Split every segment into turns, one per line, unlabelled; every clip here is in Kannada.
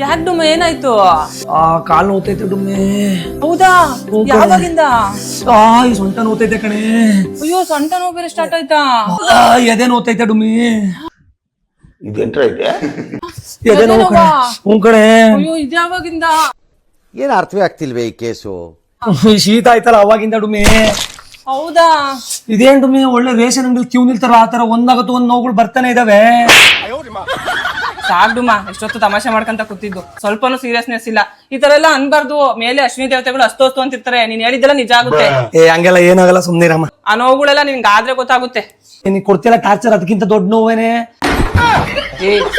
ಯಾಕೆ ಡುಮ್ಮ ಏನಾಯ್ತು?
ಕಾಲು ನೋತೈತೆ ಡುಮ್ಮೆ.
ಹೌದಾ? ಯಾವಾಗಿಂದ?
ಈ ಸೊಂಟ ನೋತೈತೆ ಕಣೆ.
ಅಯ್ಯೋ, ಸೊಂಟ ನೋವು ಬೇರೆ ಸ್ಟಾರ್ಟ್ ಆಯ್ತಾ?
ಎದೆ ನೋತೈತೆ ಡುಮ್ಮಿ.
ಇದೆಂಟ್ರ ಐತೆ
ಎದೆ ನೋವು ಕಣೆ. ಕಣೆ.
ಅಯ್ಯೋ, ಇದು ಯಾವಾಗಿಂದ?
ಏನ್ ಅರ್ಥವೇ ಆಗ್ತಿಲ್ವೇ ಈ ಕೇಸು?
ಶೀತ ಆಯ್ತಲ್ಲ ಅವಾಗಿಂದ ಡುಮ್ಮಿ.
ಹೌದಾ?
ಇದೇನ್ ಡುಮ್ಮಿ, ಒಳ್ಳೆ ರೇಷನ್ ಅಂಗಡಿ ಕ್ಯೂ ನಿಲ್ತಾರ ಆತರ ಒಂದಾಗತ್ತು ಒಂದ್ ನೋವುಗಳು ಬರ್ತಾನೆ ಇದಾವೆ.
ಸಾಕ್ ಡುಮ್ಮ, ಎಷ್ಟೊತ್ತು ತಮಾಷೆ ಮಾಡ್ಕೊಂತ ಕೂತಿದ್ದು, ಸ್ವಲ್ಪನೂ ಸೀರಿಯಸ್ನೆಸ್ ಇಲ್ಲ. ಈ ತರ ಎಲ್ಲ ಅನ್ಬಾರ್ದು. ಮೇಲೆ ಅಶ್ವಿನಿ ದೇವತೆಗಳು ಅಸ್ತೋಸ್ತು ಅಂತಿರ್ತಾರೆ. ನೀನ್ ಹೇಳಿದ್ದೆಲ್ಲ ನಿಜ ಆಗುತ್ತೆ.
ಹಂಗೆಲ್ಲ ಏನಾಗಲ್ಲ, ಸುಮ್ನಿರಮ್ಮ.
ಆ ನೋವುಗಳೆಲ್ಲ ನಿನ್ಗೆ ಆದ್ರೆ ಗೊತ್ತಾಗುತ್ತೆ.
ನೀನ್ ಕೊಡ್ತಿಲ್ಲ ಟಾರ್ಚರ್, ಅದಕ್ಕಿಂತ ದೊಡ್ಡ ನೋವೇನೆ.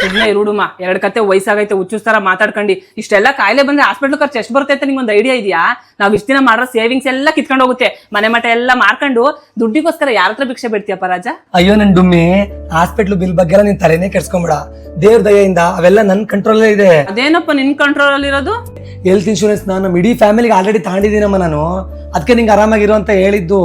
ಸುಮ್ನೆ ಇರುಡುಮ್ಮ, 2 ಕತೆ ವಯಸ್ಸಾಗೈತೆ, ಹುಚ್ಚುಸ್ತರ ಮಾತಾಡ್ಕೊಂಡಿ. ಇಷ್ಟೆಲ್ಲ ಕಾಯಿಲೆ ಬಂದ್ರೆ ಹಾಸ್ಪಿಟಲ್ ಖರ್ಚು ಎಷ್ಟು ಬರ್ತೈತೆ ನಿಮ್ಗೊಂದು ಐಡಿಯಾ ಇದೆಯಾ? ನಾವ್ ಇಷ್ಟ ದಿನ ಮಾಡೋ ಸೇವಿಂಗ್ಸ್ ಎಲ್ಲ ಕಿತ್ಕೊಂಡು ಹೋಗುತ್ತೆ. ಮನೆ ಮಠ ಎಲ್ಲ ಮಾರ್ಕೊಂಡು ದುಡ್ಡಿಗೋಸ್ಕರ ಯಾರ ಹತ್ರ ಭಿಕ್ಷೆ ಬಿಡ್ತೀಯಪ್ಪ ರಾಜ?
ಅಯ್ಯೋ ನನ್ ಡುಮ್ಮಿ, ಹಾಸ್ಪಿಟ್ಲ್ ಬಿಲ್ ಬಗ್ಗೆ ಎಲ್ಲ ನೀನ್ ತಲೆನೇ ಕೆಡ್ಸ್ಕೊಂಬಿಡ. ದೇವ್ರ ದಯೆಯಿಂದ ಅವೆಲ್ಲ ನನ್ ಕಂಟ್ರೋಲ್ ಇದೆ.
ಅದೇನಪ್ಪ ನಿನ್ ಕಂಟ್ರೋಲ್ ಅಲ್ಲಿ ಇರೋದು?
ಹೆಲ್ತ್ ಇನ್ಶೂರೆನ್ಸ್ ನಾನು ಇಡೀ ಫ್ಯಾಮಿಲಿಗೆ ಆಲ್ರೆಡಿ ತಗೊಂಡಿದ್ದೀನಮ್ಮ ನಾನು. ಅದಕ್ಕೆ ನಿಂಗೆ ಆರಾಮಾಗಿರೋ ಅಂತ ಹೇಳಿದ್ದು.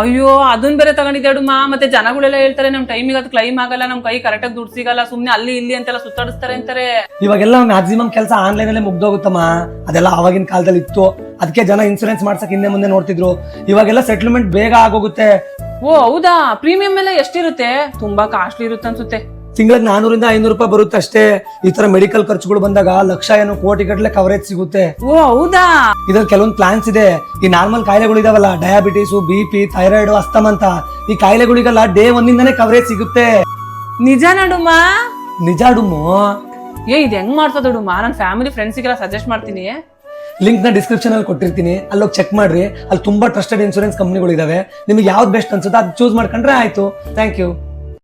ಅಯ್ಯೋ, ಅದನ್ ಬೇರೆ ತಗೊಂಡಿದ್ದೆ ಡುಮ್ಮ. ಮತ್ತೆ ಜನಗಳೆಲ್ಲ ಹೇಳ್ತಾರೆ ನಮ್ ಟೈಮಿಗೆ ಅದು ಕ್ಲೈಮ್ ಆಗಲ್ಲ, ನಮ್ ಕೈ ಕರೆಕ್ಟಾಗಿ ದುಡ್ಡು ಸಿಗಲ್ಲ, ಸುಮ್ನೆ ಅಲ್ಲಿ ಇಲ್ಲಿ ಅಂತೆಲ್ಲ ಸುತ್ತಾಡಿಸ್ತಾರೆ ಅಂತಾರೆ.
ಇವಾಗೆಲ್ಲ ಮ್ಯಾಕ್ಸಿಮಮ್ ಕೆಲಸ ಆನ್ಲೈನ್ ಅಲ್ಲೇ ಮುಗ್ದೋಗುತ್ತಮ್ಮ. ಅದೆಲ್ಲ ಆವಾಗಿನ ಕಾಲದಲ್ಲಿ ಇತ್ತು. ಅದಕ್ಕೆ ಜನ ಇನ್ಸೂರೆನ್ಸ್ ಮಾಡ್ಸಕ್ ಹಿಂದೆ ಮುಂದೆ ನೋಡ್ತಿದ್ರು. ಇವಾಗೆಲ್ಲ ಸೆಟ್ಲ್ಮೆಂಟ್ ಬೇಗ ಆಗೋಗುತ್ತೆ.
ಓ ಹೌದಾ? ಪ್ರೀಮಿಯಂ ಎಲ್ಲ ಎಷ್ಟಿರುತ್ತೆ? ತುಂಬಾ ಕಾಸ್ಟ್ಲಿ ಇರುತ್ತೆ ಅನ್ಸುತ್ತೆ.
ತಿಂಗಳಿಗೆ 400 ಇಂದ 500 ರೂಪಾಯಿ ಬರುತ್ತೆ ಅಷ್ಟೇ. ಈ ತರ ಮೆಡಿಕಲ್ ಖರ್ಚುಗಳು ಬಂದಾಗ ಲಕ್ಷ ಏನೋ ಕೋಟಿ ಗಟ್ಟಲೆ ಕವರೇಜ್ ಸಿಗುತ್ತೆ.
ಓ ಹೌದಾ?
ಇದ್ರಲ್ಲಿ ಕೆಲವೊಂದು ಪ್ಲಾನ್ಸ್ ಇದೆ. ಈ ನಾರ್ಮಲ್ ಕಾಯಿಲೆಗಳು ಇದಾವಲ್ಲ, ಡಯಾಬಿಟಿಸ್, BP, ಥೈರಾಯ್ಡ್, ಅಸ್ತಮ ಅಂತ, ಈ ಕಾಯಿಲೆಗಳಿಗೆಲ್ಲ ಡೇ 1 ಇಂದಾನೇ ಕವರೇಜ್ ಸಿಗುತ್ತೆ.
ನಿಜ ಡುಮ್ಮ?
ನಿಜ ಡುಮ್ಮು.
ಇದು ಹೆಂಗ್ ಮಾಡ್ತದ ಡುಮ್ಮ? ನನ್ನ ಫ್ಯಾಮಿಲಿ ಫ್ರೆಂಡ್ಸಿಗೆಲ್ಲ ಸಜೆಸ್ಟ್ ಮಾಡ್ತೀನಿ.
ಲಿಂಕ್ ನ ಡಿಸ್ಕ್ರಿಪ್ಷನ್ ಅಲ್ಲಿ ಕೊಟ್ಟಿರ್ತೀನಿ, ಅಲ್ಲೋಗಿ ಚೆಕ್ ಮಾಡ್ರಿ. ಅಲ್ಲಿ ತುಂಬಾ ಟ್ರಸ್ಟೆಡ್ ಇನ್ಶೂರೆನ್ಸ್ ಕಂಪ್ನಿಗಳು ಇದಾವೆ. ನಿಮ್ಗೆ ಯಾವ್ದು ಬೆಸ್ಟ್ ಅನ್ಸುತ್ತೆ ಅದು ಚೂಸ್ ಮಾಡ್ಕೊಂಡ್ರೆ ಆಯ್ತು. Thank you.